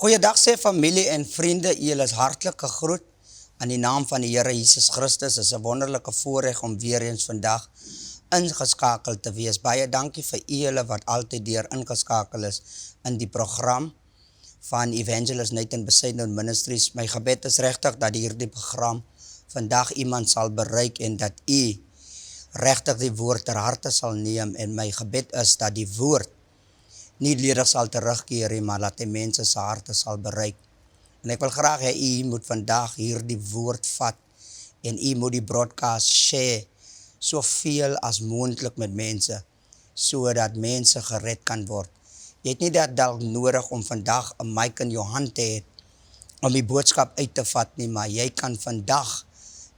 Goeiedag sê familie en vriende, julle is hartlik gegroet aan die naam van die Here Jesus Christus. Dit is 'n wonderlike voorreg om weer eens vandag ingeskakel te wees. Baie dankie vir julle wat altyd deur ingeskakel is in die program van Evangelist Nathan Besaidnout Ministries. My gebed is regtig dat hierdie program vandag iemand sal bereik en dat u regtig die woord ter harte sal neem, en my gebed is dat die woord nie ledig sal terugkeer nie, maar dat die mense se harte sal bereik. En ek wil graag hê u moet vandag hierdie woord vat en u moet die broadcast share soveel as moontlik met mense, sodat mense gered kan word. Jy het nie dat dalk nodig om vandag 'n mic in jou hand te hê om die boodskap uit te vat nie, maar jy kan vandag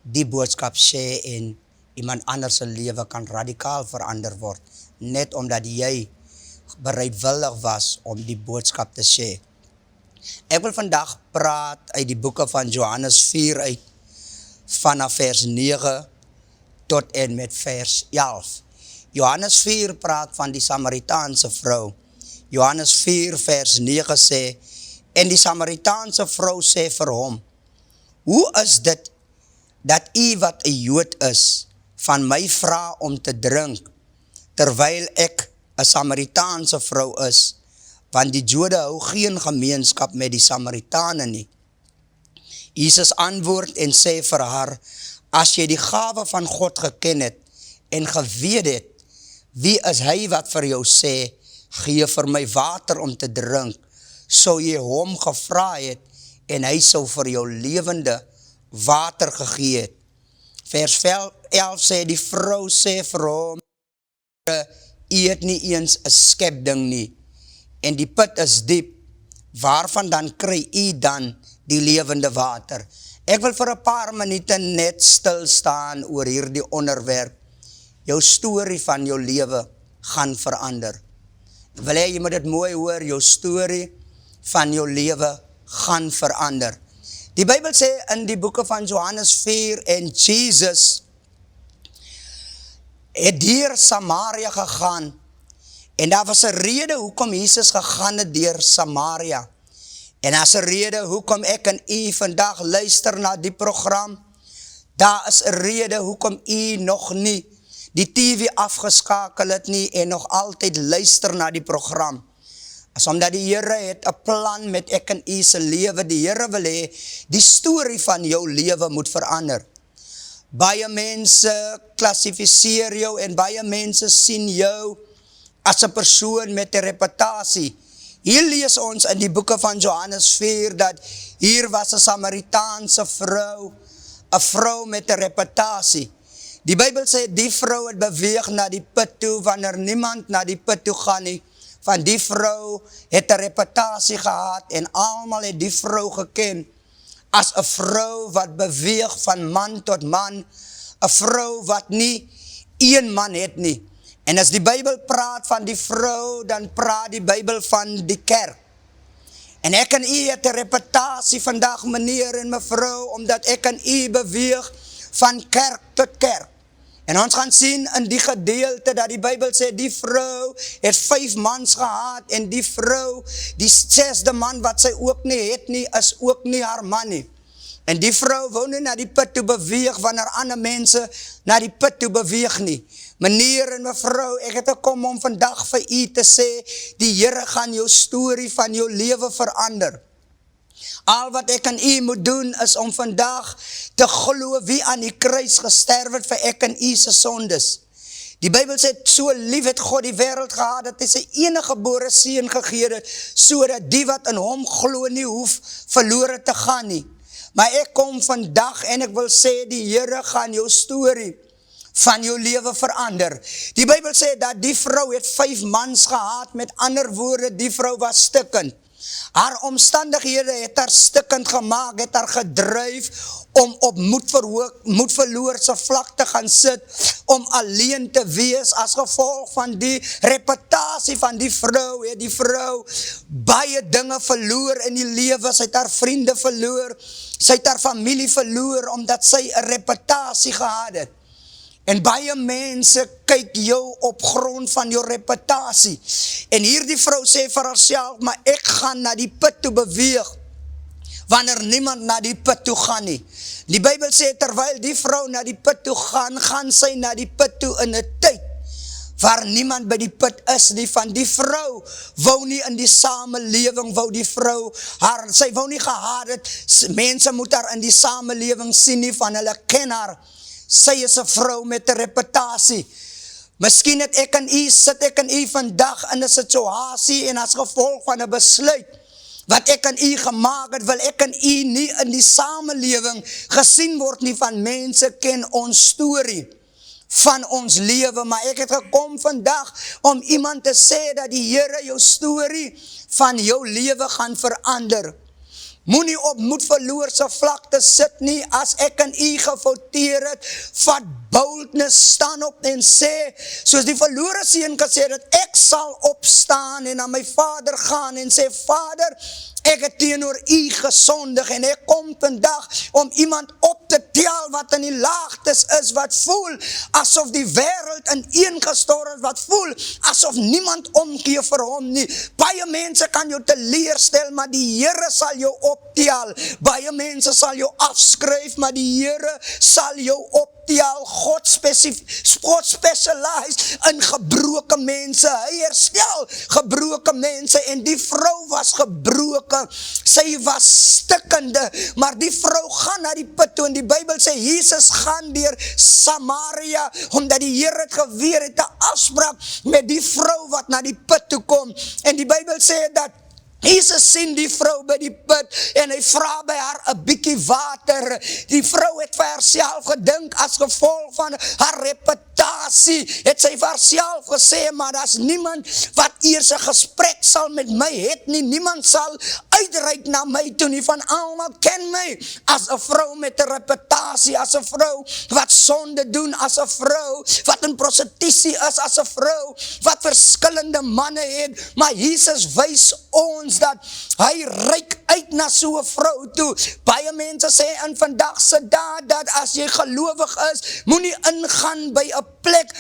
die boodskap share en iemand anders se lewe kan radikaal verander word, net omdat jy bereidwillig was om die boodskap te share. Ek wil vandag praat uit die boeke van Johannes 4 uit, vanaf vers 9 tot en met vers 11. Johannes 4 praat van die Samaritaanse vrou. Johannes 4 vers 9 sê, en die Samaritaanse vrou sê vir hom, hoe is dit dat u wat 'n Jood is, van my vra om te drink, terwyl ek 'n Samaritaanse vrou is, want die Jode hou geen gemeenskap met die Samaritane nie. Jesus antwoord en sê vir haar, as jy die gawe van God geken het en geweet het, wie is hy wat vir jou sê, gee vir my water om te drink, sou jy hom gevra het en hy sou vir jou lewende water gegee het. Vers 11 sê, die vrou sê vir hom, u het nie eens 'n skepding nie, en die put is diep, waarvan dan kry u dan die lewende water? Ek wil vir 'n paar minute net stil staan oor hierdie onderwerp. Jou storie van jou lewe gaan verander. Ek wil hê jy moet dit mooi hoor, jou storie van jou lewe gaan verander. Die Bybel sê in die boeke van Johannes 4, en Jesus het deur Samaria gegaan, en daar was 'n rede hoekom Jesus gegaan het deur Samaria, en as 'n rede hoekom ek en u vandag luister na die program, daar is 'n rede hoekom u nog nie die TV afgeskakel het nie, en nog altyd luister na die program. As omdat die Here het 'n plan met ek en u se lewe. Die Here wil hê die storie van jou lewe moet verander. Baie mense klassifiseer jou en baie mense sien jou as 'n persoon met 'n reputasie. Hier lees ons in die boeke van Johannes 4 dat hier was 'n Samaritaanse vrou, 'n vrou met 'n reputasie. Die Bybel sê die vrou het beweeg na die put toe wanneer niemand na die put toe gaan nie. Van die vrou het 'n reputasie gehad en almal het die vrou geken as 'n vrou wat beweeg van man tot man, 'n vrou wat nie een man het nie. En as die Bybel praat van die vrou, dan praat die Bybel van die kerk. En ek en u het 'n reputasie vandag, meneer en mevrou, omdat ek en u beweeg van kerk tot kerk. En ons gaan sien in die gedeelte dat die Bybel sê, die vrou het 5 mans gehad, en die vrou, die 6de man wat sy ook nie het nie, is ook nie haar man nie. En die vrou wou nie na die put toe beweeg, wanneer ander mense na die put toe beweeg nie. Meneer en mevrou, ek het gekom om vandag vir u te sê, die Here gaan jou storie van jou lewe verander. Al wat ek en u moet doen is om vandag te glo wie aan die kruis gesterf het vir ek en u se sondes. Die Bybel sê, so lief het God die wêreld gehad, dat hy sy enige gebore seun gegee het, sodat die wat in hom glo nie hoef verlore te gaan nie. Maar ek kom vandag en ek wil sê, die Here gaan jou storie van jou lewe verander. Die Bybel sê dat die vrou het 5 mans gehad, met ander woorde, die vrou was stikkend. Haar omstandighede het haar stikkend gemaak, het haar gedryf om op moedverloor se vlak te gaan sit, om alleen te wees. As gevolg van die reputasie van die vrou, het die vrou baie dinge verloor in die lewe. Sy het haar vriende verloor, sy het haar familie verloor, omdat sy 'n reputasie gehad het. En baie mense kyk jou op grond van jou reputasie. En hierdie vrou sê vir haarself, maar ek gaan na die put toe beweeg, wanneer niemand na die put toe gaan nie. Die Bybel sê, terwyl die vrou na die put toe gaan sy na die put toe in 'n tyd, waar niemand by die put is nie, van die vrou wou nie in die samelewing, wou die vrou, sy wou nie gehad het, mense moet haar in die samelewing sien nie, van hulle ken haar, sy is 'n vrou met 'n reputasie. Miskien sit ek en u vandag in 'n situasie en as gevolg van 'n besluit, wat ek en u gemaak het, wil ek en u nie in die samelewing gesien word nie, van mense ken ons storie van ons lewe, maar ek het gekom vandag om iemand te sê dat die Here jou storie van jou lewe gaan verander. Moenie op moedverloorse vlakte sit nie, as ek en u gefouteer het, vat boldness, staan op en sê, soos die verlore seun gesê het, ek sal opstaan en na my Vader gaan en sê, Vader, ek het teenoor u gesondig en ek kom vandag om iemand op te tel wat in die laagtes is, wat voel asof die wêreld ineengestort is, wat voel asof niemand omgee vir hom nie. Baie mense kan jou teleurstel, maar die Here sal jou optel. Baie mense sal jou afskryf, maar die Here sal jou optel. God specialize in gebroken mense. Hy herstel gebroken mense en die vrou was gebroken. Sy was stikkende, maar die vrou gaan na die put toe en die Bybel sê Jesus gaan deur Samaria, omdat die Here het geweer het 'n afspraak met die vrou wat na die put toe kom. En die Bybel sê dat Jesus sien die vrou by die put en hy vra by haar 'n bietjie water. Die vrou het vir haarself gedink as gevolg van haar reputasie, het sy vir haarself gesê, maar daar's niemand wat eers 'n gesprek sal met my het nie, niemand sal uitreik na my toe nie, van almal ken my as 'n vrou met 'n reputasie, as 'n vrou wat sonde doen, as 'n vrou wat in prostitusie is, as 'n vrou wat verskillende manne het, maar Jesus wys ons dat hy reik uit na so 'n vrou toe. Baie mense sê in vandag se dae dat as jy gelowig is, moenie ingaan by 'n plek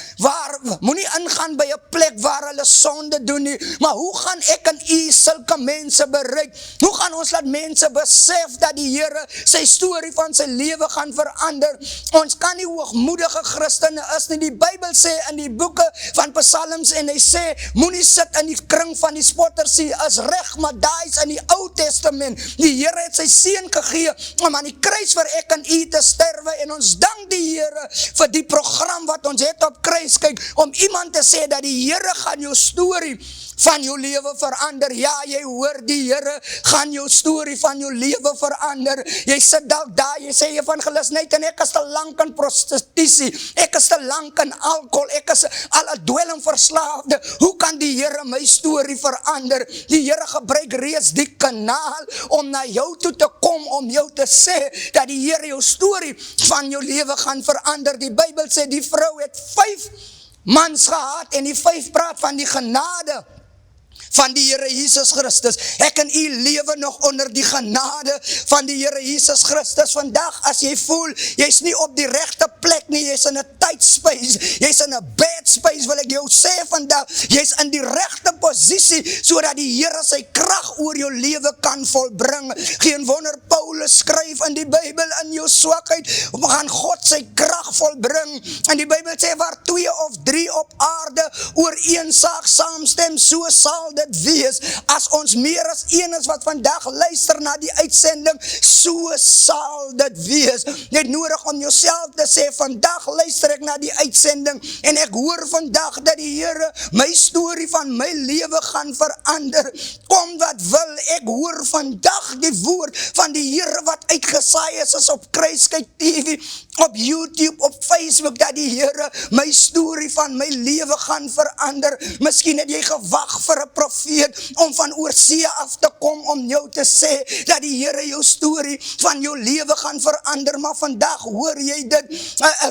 waar hulle sonde doen nie. Maar hoe gaan ek en u sulke mense bereik? Hoe gaan ons laat mense besef dat die Here sy storie van sy lewe gaan verander? Ons kan nie hoogmoedige Christene is nie. Die Bybel sê in die boeke van Psalms en hy sê, moenie sit in die kring van die spotters nie, is reg, maar daai is in die Ou Testament. Die Here het sy seun gegee om aan die kruis vir ek en u te sterwe en ons dank die Here vir die program wat ons het op kruis kyk, om iemand te sê dat die Here gaan jou storie van jou lewe verander. Ja, jy hoor, die Here gaan jou storie van jou lewe verander. Jy sit dalk daar, jy sê evangelis net en ek is te lank in prostitusie, ek is te lank in alcohol, ek is al 'n dwelmverslaafde. Hoe kan die Here my storie verander? Die Here gebruik reeds die kanaal om na jou toe te kom, om jou te sê dat die Here jou storie van jou lewe gaan verander. Die Bybel sê die vrou het 5 mans gehad en die 5 praat van die genade van die Here Jesus Christus. Ek en u lewe nog onder die genade van die Here Jesus Christus. Vandag as jy voel, jy's nie op die regte plek nie, jy's in 'n tight space, jy's in 'n bad space, wil ek jou sê vandag, jy's in die regte posisie, sodat die Here sy krag oor jou lewe kan volbring. Geen wonder Paulus skryf in die Bybel, in jou swakheid gaan God sy krag volbring. En die Bybel sê, waar 2 of 3 op aarde oor een saak saamstem, so sal dit wees. As ons meer as een is wat vandag luister na die uitsending, so sal dit wees. Net nodig om jouself te sê, vandag luister ek na die uitsending en ek hoor vandag dat die Here my storie van my lewe gaan verander. Kom wat wil, ek hoor vandag die woord van die Here wat uitgesaai is op Kruiskyk TV, op YouTube, op Facebook, dat die Here my storie van my lewe gaan verander. Miskien het jy gewag vir 'n profeet om van oorsee af te kom om jou te sê dat die Here jou storie van jou lewe gaan verander, maar vandag hoor jy dit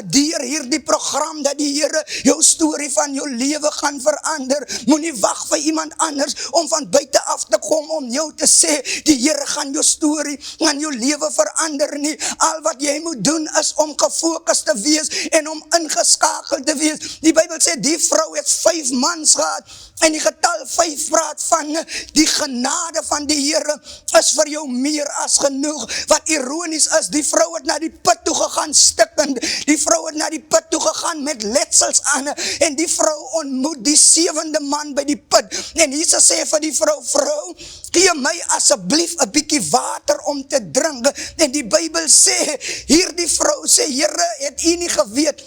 deur hierdie program dat die Here jou storie van jou lewe gaan verander. Moenie wag vir iemand anders om van buite af te kom om jou te sê die Here gaan jou storie gaan jou lewe verander nie. Al wat jy moet doen is om gefokus te wees en om ingeskakeld te wees. Die Bybel sê die vrou het 5 mans gehad en die getal 5 praat van die genade van die Here is vir jou meer as genoeg. Wat ironies is, die vrou het na die put toe gegaan stikkend. Die vrou het na die put toe gegaan met letsels aan en die vrou ontmoet die 7de man by die put. En Jesus sê vir die vrou, vrou, gee my asseblief 'n bietjie water om te drink. En die Bybel sê, hierdie vrou sê, Here, het u nie geweet,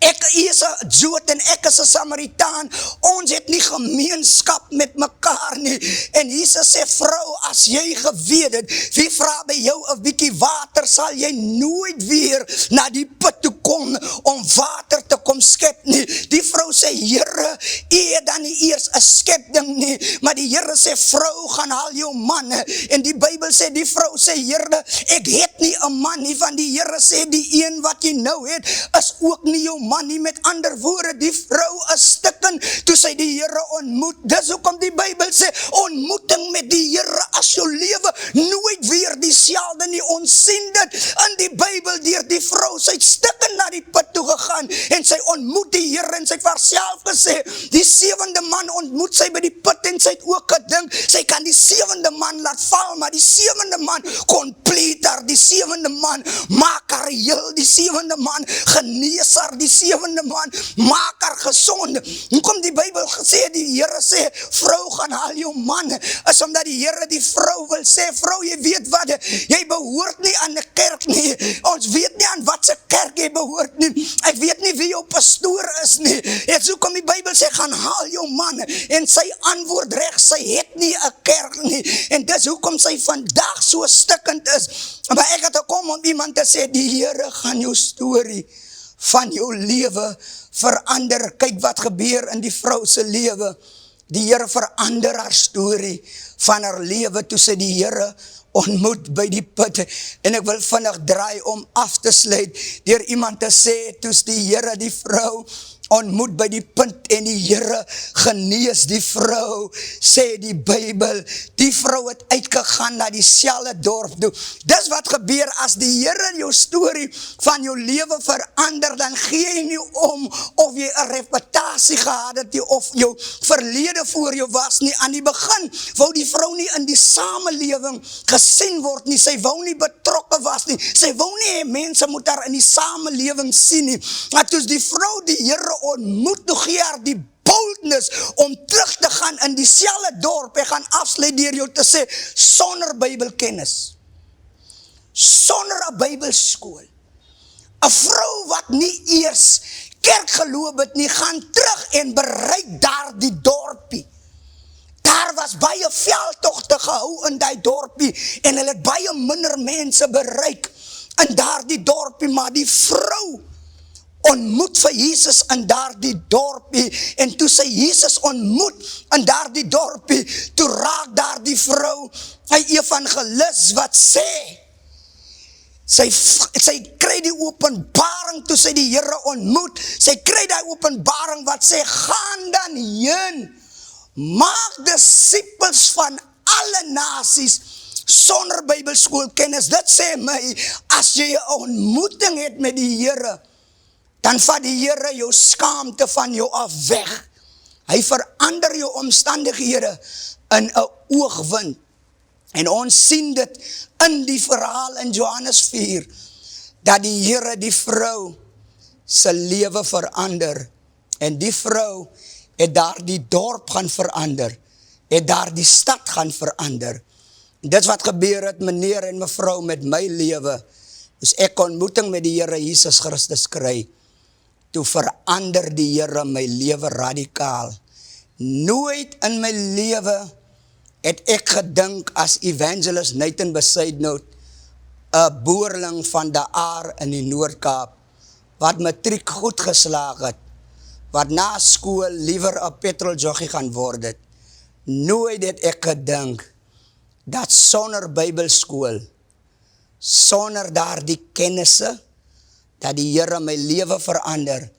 ek is 'n Jood en ek is 'n Samaritaan, ons het nie gemeenskap met mekaar nie. En Jesus sê, vrou, as jy geweet het, wie vra by jou 'n bietjie water, sal jy nooit weer na die put toe kom om water te kom skep nie. Die vrou sê, Here, u het dan nie eers 'n skepding nie, maar die Here sê, vrou, gaan haal jou man. En die Bybel sê, die vrou sê, Here, ek het nie 'n man nie, van die Here sê, die een wat jy nou het, is ook nie jou man nie. Met ander woorde, die vrou is stikken toe sy die Here ontmoet. Dis hoekom die Bybel sê, ontmoeting met die Here as jou lewe nooit weer dieselfde nie. Ons sien dit in die Bybel deur die vrou. Sy het stikken na die put toe gegaan en sy ontmoet die Here en sy het vir haarself gesê, die 7de man ontmoet sy by die put en sy het ook gedink, sy kan die 7de man laat val, maar die 7de man complete haar, die 7de man maak haar heel, die 7de man genees haar, die 7de man maak haar gesond. Hoekom die Bybel gesê, die Here sê, vrou, gaan haal jou man, is omdat die Here die vrou wil sê, vrou, jy weet wat, jy behoort nie aan 'n kerk nie, ons weet nie aan wat se kerk jy behoort nie, ek weet nie wie jou pastoor is nie, en so kom die Bybel sê, gaan haal jou man, en sy antwoord reg, sy het nie 'n kerk nie, en dis hoekom sy vandag so stikkend is, maar ek het gekom om iemand te sê, die Here gaan jou storie van jou lewe verander. Kyk wat gebeur in die vrou se lewe. Die Here verander haar storie van haar lewe toe sy die Here ontmoet by die put. En ek wil vinnig draai om af te sluit deur iemand te sê, toes die Here die vrou ontmoet by die punt en die Here genees die vrou, sê die Bybel, die vrou het uitgegaan na dieselfde dorp toe. Dis wat gebeur as die Here jou storie van jou lewe verander, dan gee jy nie om of jy 'n reputasie gehad het of jou verlede voor jou was nie. Aan die begin wou die vrou nie in die samelewing gesien word nie, sy wou nie betrokke was nie, sy wou nie hê mense moet haar in die samelewing sien nie. Maar toes die vrou die Here ontmoet, toe gee haar die boldness om terug te gaan in dieselfde dorp. Ek gaan afsluit deur jou te sê, sonder Bybelkennis, sonder 'n Bybelskool, 'n vrou wat nie eers kerk geloof het nie, gaan terug en bereik daar die dorpie. Daar was baie veldtogte gehou in die dorpie en hulle het baie minder mense bereik in daardie dorpie, maar die vrou ontmoet vir Jesus in daardie dorpie, en toe sy Jesus ontmoet in daardie dorpie, toe raak daardie vrou 'n evangelis wat sê, sy kry die openbaring toe sy die Here ontmoet, sy kry die openbaring wat sê, gaan dan heen, maak disippels van alle nasies, sonder Bybelskoolkennis. Dit sê my, as jy 'n ontmoeting het met die Here, dan vat die Here jou skaamte van jou af weg. Hy verander jou omstandighede in 'n oogwind. En ons sien dit in die verhaal in Johannes 4, dat die Here die vrou se lewe verander. En die vrou het daar die dorp gaan verander, het daar die stad gaan verander. En dit wat gebeur het, meneer en mevrou, met my lewe, is ek ontmoeting met die Here Jesus Christus kry, toe verander die Here my lewe radikaal. Nooit in my lewe het ek gedink as evangelist Nathan Besuidnout, 'n boerling van De Aar in die Noord-Kaap, wat matriek goed geslaag het, wat na skool liewer 'n petroljoggie gaan word het. Nooit het ek gedink dat sonder Bybelskool, sonder daardie kennisse, dat die Here my lewe verander,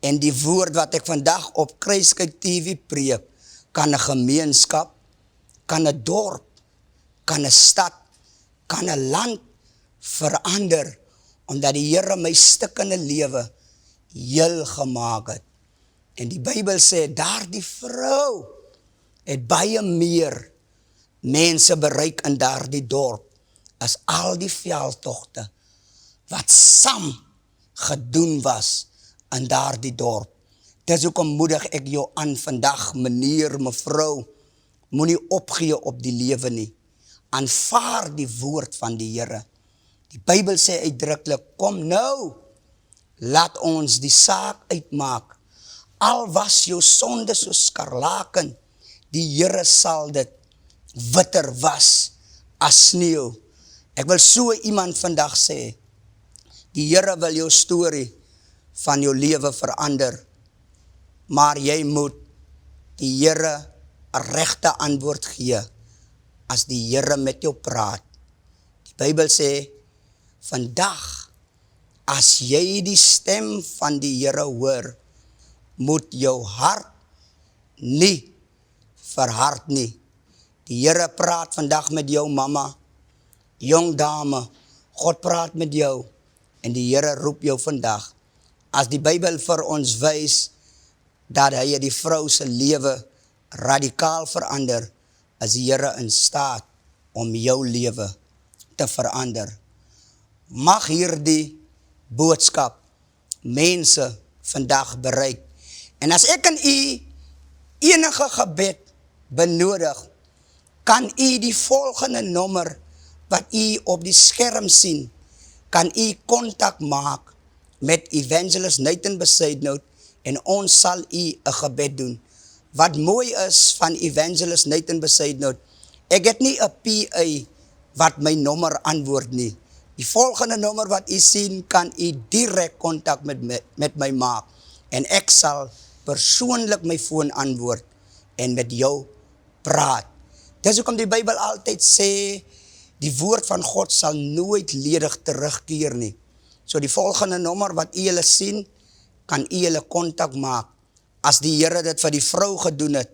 en die woord wat ek vandag op Kruiskyk TV preek, kan 'n gemeenskap, kan 'n dorp, kan 'n stad, kan 'n land verander, omdat die Here my stikkende lewe heel gemaak het. En die Bybel sê, daardie vrou het baie meer mense bereik in daardie dorp, as al die veldtogte, wat saam gedoen was in daardie dorp. Dis hoekom moedig ek jou aan vandag, meneer, mevrou, moenie opgee op die lewe nie. Aanvaar die woord van die Here. Die Bybel sê uitdruklik, kom nou, laat ons die saak uitmaak. Al was jou sonde so skarlaken, die Here sal dit witter was as sneeu. Ek wil so iemand vandag sê, die Here wil jou storie van jou lewe verander, maar jy moet die Here 'n regte antwoord gee, as die Here met jou praat. Die Bybel sê, vandag, as jy die stem van die Here hoor, moet jou hart nie verhard nie. Die Here praat vandag met jou mama, jong dame, God praat met jou, en die Here roep jou vandag. As die Bybel vir ons wys, dat hy die vrou se lewe radikaal verander, is die Here in staat om jou lewe te verander. Mag hierdie boodskap mense vandag bereik. En as ek en u enige gebed benodig, kan u die volgende nommer wat u op die skerm sien, kan u kontak maak met Evangelist Nathan Besuidenhout, en ons sal u 'n gebed doen. Wat mooi is van Evangelist Nathan Besuidenhout, ek het nie 'n PA wat my nommer antwoord nie. Die volgende nommer wat u sien, kan u direk kontak met my maak, en ek sal persoonlik my foon antwoord, en met jou praat. Dis hoekom die Bybel altyd sê, die woord van God sal nooit ledig terugkeer nie. So die volgende nommer wat u julle sien, kan u julle kontak maak. As die Here dit vir die vrou gedoen het,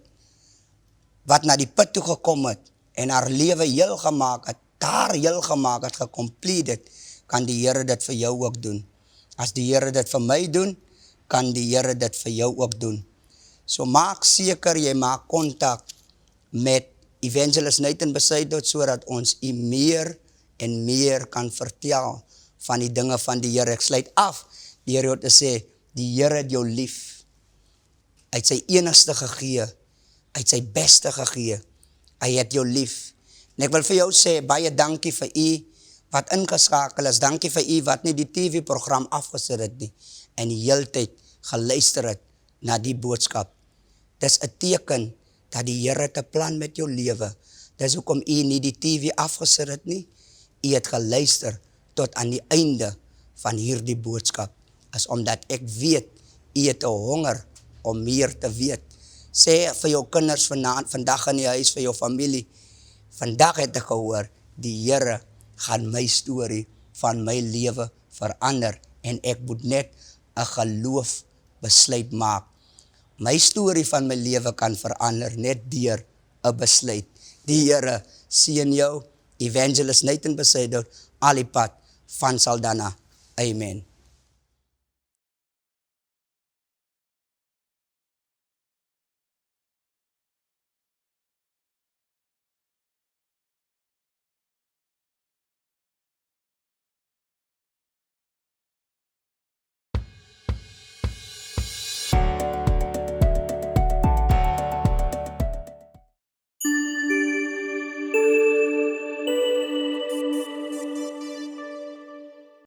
wat na die put toe gekom het, en haar lewe heel gemaak het, daar heel gemaak het, gecomplete het, kan die Here dit vir jou ook doen. As die Here dit vir my doen, kan die Here dit vir jou ook doen. So maak seker, jy maak kontak met Evangelist Nathan Besuidenhout, sodat ons u meer en meer kan vertel van die dinge van die Here. Ek sluit af, die Here het gesê, die Here het jou lief. Hy het sy enigste gegee, hy het sy beste gegee, hy het jou lief. En ek wil vir jou sê, baie dankie vir u wat ingeskakel is, dankie vir u wat nie die TV-program afgesit het nie, en die heeltyd geluister het na die boodskap. Dis 'n teken dat die Here 'n plan met jou lewe. Dis hoekom u nie die TV afgesit het nie, u het geluister tot aan die einde van hierdie boodskap, is omdat ek weet, u het 'n honger om meer te weet. Sê vir jou kinders vandag in die huis, vir jou familie, vandag het ek gehoor, die Here gaan my storie van my lewe verander, en ek moet net 'n geloof besluit maak. My storie van my lewe kan verander, net deur 'n besluit. Die Here seën jou, Evangelist Nathan Besuidenhout, al die pad van Saldanha. Amen.